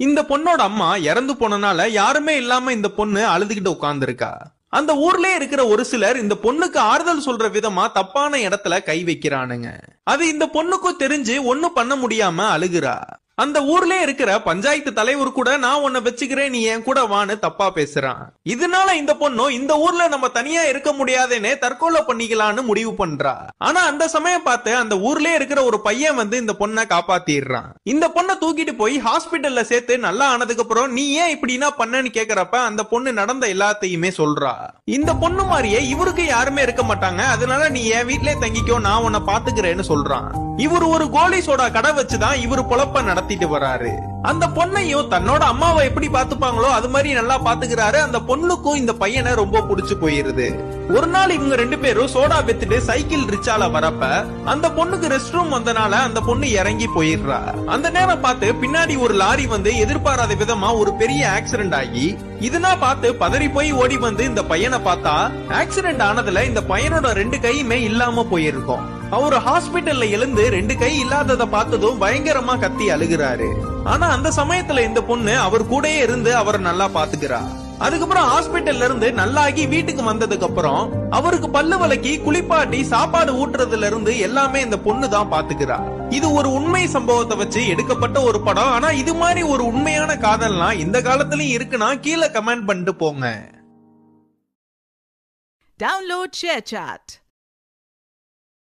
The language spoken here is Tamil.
இந்த பொண்ணோட அம்மா இறந்து போனனால யாருமே இல்லாம இந்த பொண்ணு அழுதுகிட்டு உட்கார்ந்துருக்கா. அந்த ஊர்லயே இருக்கிற ஒரு சிலர் இந்த பொண்ணுக்கு ஆறுதல் சொல்ற விதமா தப்பான இடத்துல கை வைக்கிறானுங்க. அது இந்த பொண்ணுக்கும் தெரிஞ்சு ஒண்ணும் பண்ண முடியாம அழுகுறா. அந்த ஊர்லயே இருக்கிற பஞ்சாயத்து தலைவர் கூட நான் உன்னை வச்சுக்கிறேன், நீ என் கூட வான்னு தப்பா பேசுறான். இதனால இந்த பொண்ணும் இந்த ஊர்ல நம்ம தனியா இருக்க முடியாதுன்னு தற்கொலை பண்ணிக்கலான்னு முடிவு பண்றா. ஆனா அந்த சமயம் பார்த்து அந்த ஊர்லயே இருக்கிற ஒரு பையன் வந்து இந்த பொண்ணை காப்பாத்திடுறான். இந்த பொண்ணை தூக்கிட்டு போய் ஹாஸ்பிட்டல்ல சேர்த்து நல்லா ஆனதுக்கு அப்புறம் நீ ஏன் இப்படின்னா பண்ணன்னு கேக்குறப்ப அந்த பொண்ணு நடந்த எல்லாத்தையுமே சொல்றா. இந்த பொண்ணு மாதிரியே இவருக்கு யாருமே இருக்க மாட்டாங்க, அதனால நீ என் வீட்லயே தங்கிக்கோ, நான் உன்னை பாத்துக்கிறேன்னு சொல்றான். இவர் ஒரு கோலி சோடா கடை வச்சுதான் இவரு பொழப்ப நடத்திட்டு வராரு. அந்த பொண்ணையும் தன்னோட அம்மாவை எப்படி பாத்துப்பாங்களோ அது மாதிரி நல்லா பாத்துக்கிறாரு. அந்த பொண்ணுக்கும் இந்த பையனை ரொம்ப புடிச்சு போயிருது. ஒரு நாள் இவங்க ரெண்டு பேரும் சோடா வித்துட்டு சைக்கிள் ரிச்சால வரப்ப அந்த பொண்ணுக்கு ரெஸ்ட் ரூம் வந்தனால அந்த பொண்ணு இறங்கி போயிடுறா. அந்த நேரம் பார்த்து பின்னாடி ஒரு லாரி வந்து எதிர்பாராத விதமா ஒரு பெரிய ஆக்சிடென்ட் ஆகி இதனா பார்த்து பதறி போய் ஓடி வந்து இந்த பையனை பார்த்தா ஆக்சிடென்ட் ஆனதுல இந்த பையனோட ரெண்டு கையுமே இல்லாம போயிருக்கும். அவரு ஹாஸ்பிட்டல்ல எழுந்து ரெண்டு கை இல்லாதத பார்த்ததும் பயங்கரமா கத்தி அழுகிறாரு. ஆனா அந்த சமயத்துல இந்த பொண்ணு அவர் கூடயே இருந்து அவரை நல்லா பாத்துக்கிறா. அதுக்கப்புறம் ஹாஸ்பிட்டல்ல இருந்து நல்லாகி வீட்டுக்கு வந்ததுக்கு அப்புறம் அவருக்கு பல்லு விளக்கி குளிப்பாட்டி சாப்பாடு ஊட்டுறதுல இருந்து எல்லாமே இந்த பொண்ணு தான் பாத்துக்கிறா. இது ஒரு உண்மை சம்பவத்தை வச்சு எடுக்கப்பட்ட ஒரு படம். ஆனா இது மாதிரி ஒரு உண்மையான காதல்னா இந்த காலத்துலயும் இருக்குன்னா கீழே கமெண்ட் பண்ணிட்டு போங்க. Download ShareChat.